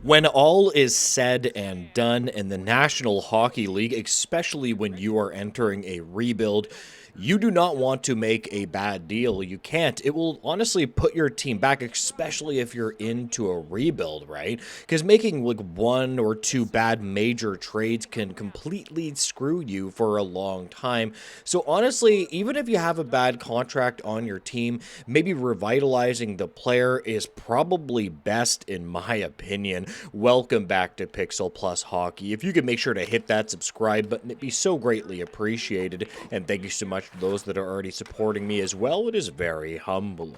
When all is said and done in the National Hockey League, especially when you are entering a rebuild, you do not want to make a bad deal. You can't. It will honestly put your team back, especially if you're into a rebuild, right? Because making like one or two bad major trades can completely screw you for a long time. So honestly, even if you have a bad contract on your team, maybe revitalizing the player is probably best in my opinion. Welcome back to Pixel Plus Hockey. If you could make sure to hit that subscribe button, it'd be so greatly appreciated. And thank you so much to those that are already supporting me as well. It is very humbling.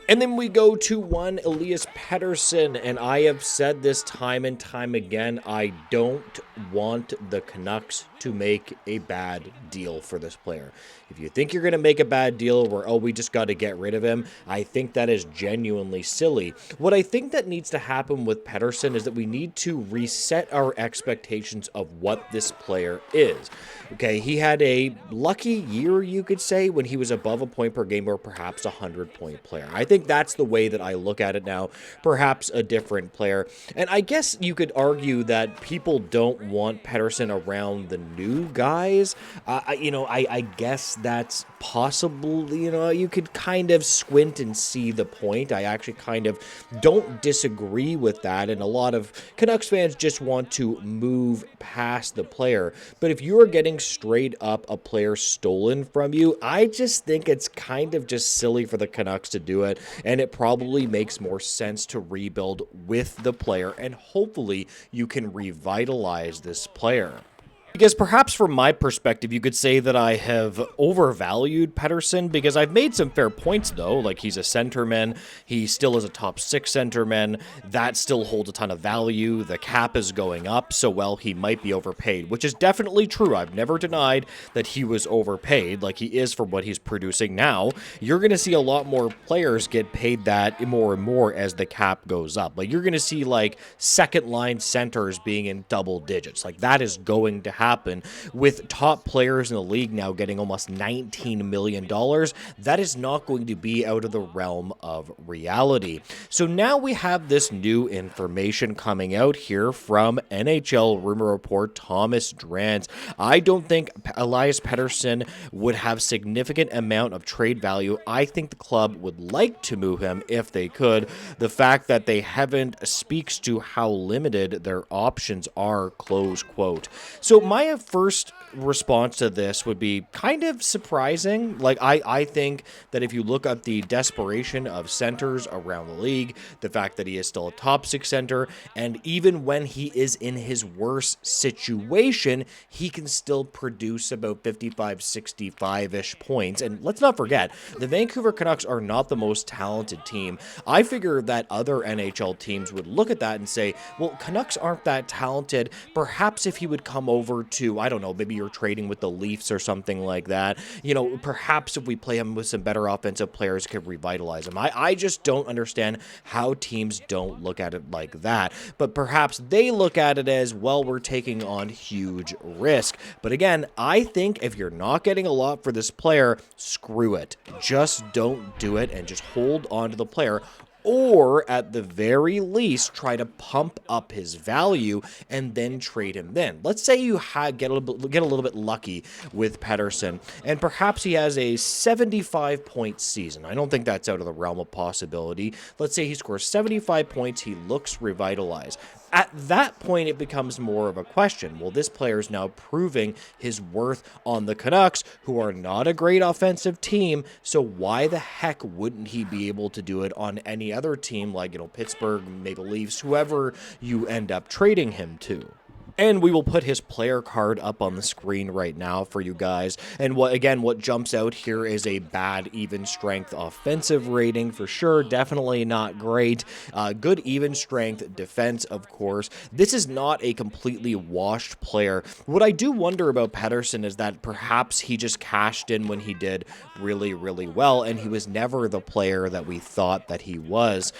And then we go to one Elias Pettersson, and I have said this time and time again, I don't want the Canucks to make a bad deal for this player. If you think you're going to make a bad deal where, oh, we just got to get rid of him, I think that is genuinely silly. What I think that needs to happen with Pettersson is that we need to reset our expectations of what this player is. Okay, he had a lucky year, you could say, when he was above a point per game or perhaps a 100-point player. I think that's the way that I look at it now, perhaps a different player. And I guess you could argue that people don't want Pettersson around the new guys. I guess that's possible. You could kind of squint and see the point. I actually kind of don't disagree with that. And a lot of Canucks fans just want to move past the player. But if you are getting straight up a player stolen from you, I just think it's kind of just silly for the Canucks to do it, and it probably makes more sense to rebuild with the player, and hopefully you can revitalize this player. Because perhaps from my perspective, you could say that I have overvalued Pettersson, because I've made some fair points, though. Like, he's a centerman. He still is a top six centerman. That still holds a ton of value. The cap is going up, so, well, he might be overpaid, which is definitely true. I've never denied that he was overpaid, like he is for what he's producing now. You're going to see a lot more players get paid that more and more as the cap goes up. Like, you're going to see, like, second-line centers being in double digits. Like, that is going to happen. With top players in the league now getting almost $19 million, that is not going to be out of the realm of reality. So now we have this new information coming out here from NHL rumor report Thomas Drance. I don't think Elias Pettersson would have significant amount of trade value. I think the club would like to move him if they could. The fact that they haven't speaks to how limited their options are, close quote. So my first response to this would be kind of surprising. Like, I think that if you look at the desperation of centers around the league, the fact that he is still a top six center, and even when he is in his worst situation, he can still produce about 55, 65-ish points. And let's not forget, the Vancouver Canucks are not the most talented team. I figure that other NHL teams would look at that and say, well, Canucks aren't that talented. Perhaps if he would come over to, I don't know, maybe you're trading with the Leafs or something like that, perhaps if we play him with some better offensive players, could revitalize him. I just don't understand how teams don't look at it like that. But perhaps they look at it as, well, we're taking on huge risk. But again, I think if you're not getting a lot for this player, screw it. Just don't do it and just hold on to the player. Or, at the very least, try to pump up his value and then trade him then. Let's say you get a little bit lucky with Pettersson, and perhaps he has a 75-point season. I don't think that's out of the realm of possibility. Let's say he scores 75 points, he looks revitalized. At that point, it becomes more of a question. Well, this player is now proving his worth on the Canucks, who are not a great offensive team, so why the heck wouldn't he be able to do it on any other team like, Pittsburgh, Maple Leafs, whoever you end up trading him to? And we will put his player card up on the screen right now for you guys. And what jumps out here is a bad even strength offensive rating for sure. Definitely not great. Good even strength defense, of course. This is not a completely washed player. What I do wonder about Pettersson is that perhaps he just cashed in when he did really, really well, and he was never the player that we thought that he was.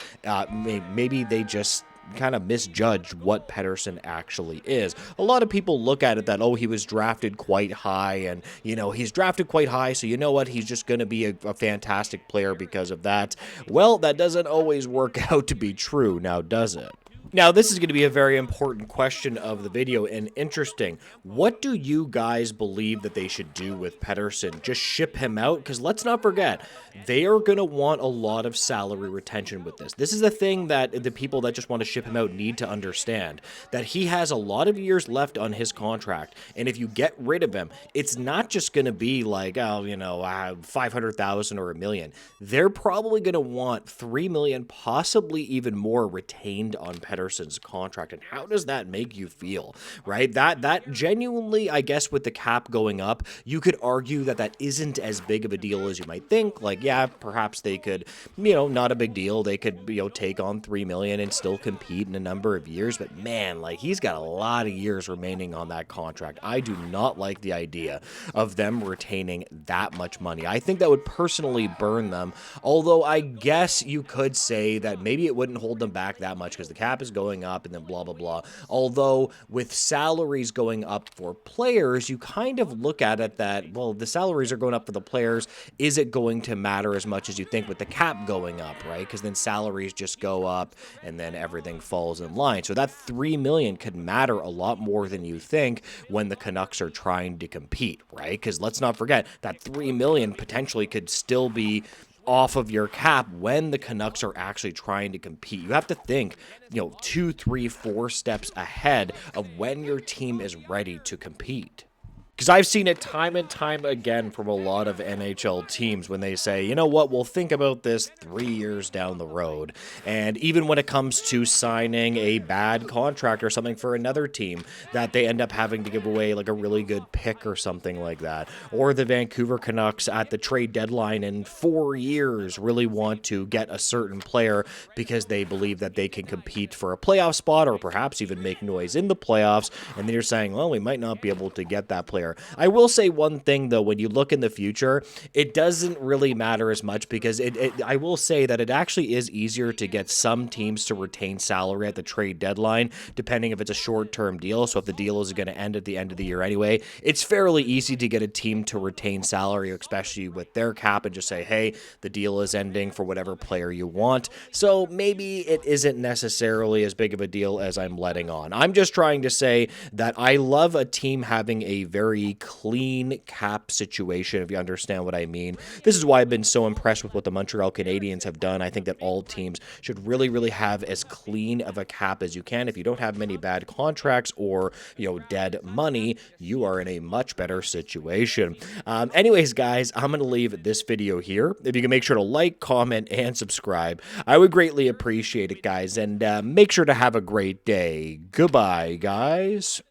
Maybe they just kind of misjudge what Pettersson actually is. A lot of people look at it that, oh, he was drafted quite high, and, he's drafted quite high, so you know what, he's just going to be a fantastic player because of that. Well, that doesn't always work out to be true, now does it? Now, this is going to be a very important question of the video and interesting. What do you guys believe that they should do with Pettersson? Just ship him out? Because let's not forget, they are going to want a lot of salary retention with this. This is the thing that the people that just want to ship him out need to understand, that he has a lot of years left on his contract. And if you get rid of him, it's not just going to be like, oh, 500,000 or $1 million. They're probably going to want $3 million, possibly even more retained on Pettersson's contract. And how does that make you feel, right? That genuinely, I guess, with the cap going up, you could argue that that isn't as big of a deal as you might think. Like, yeah, perhaps they could, not a big deal. They could, take on $3 million and still compete in a number of years. But man, like, he's got a lot of years remaining on that contract. I do not like the idea of them retaining that much money. I think that would personally burn them. Although I guess you could say that maybe it wouldn't hold them back that much because the cap is going up and then blah, blah, blah. Although with salaries going up for players, you kind of look at it that, well, the salaries are going up for the players. Is it going to matter as much as you think with the cap going up, right? Because then salaries just go up and then everything falls in line. So that $3 million could matter a lot more than you think when the Canucks are trying to compete, right? Because let's not forget that $3 million potentially could still be off of your cap when the Canucks are actually trying to compete. You have to think, 2, 3, 4 steps ahead of when your team is ready to compete. Because I've seen it time and time again from a lot of NHL teams when they say, you know what, we'll think about this 3 years down the road. And even when it comes to signing a bad contract or something for another team, that they end up having to give away like a really good pick or something like that. Or the Vancouver Canucks at the trade deadline in 4 years really want to get a certain player because they believe that they can compete for a playoff spot or perhaps even make noise in the playoffs. And then you're saying, well, we might not be able to get that player. I will say one thing, though, when you look in the future, it doesn't really matter as much because I will say that it actually is easier to get some teams to retain salary at the trade deadline, depending if it's a short-term deal. So if the deal is going to end at the end of the year anyway, it's fairly easy to get a team to retain salary, especially with their cap, and just say, hey, the deal is ending for whatever player you want. So maybe it isn't necessarily as big of a deal as I'm letting on. I'm just trying to say that I love a team having a very clean cap situation, if you understand what I mean. This is why I've been so impressed with what the Montreal Canadiens have done. I think that all teams should really, really have as clean of a cap as you can. If you don't have many bad contracts or, dead money, you are in a much better situation. Anyways, guys, I'm going to leave this video here. If you can make sure to like, comment, and subscribe, I would greatly appreciate it, guys. And make sure to have a great day. Goodbye, guys.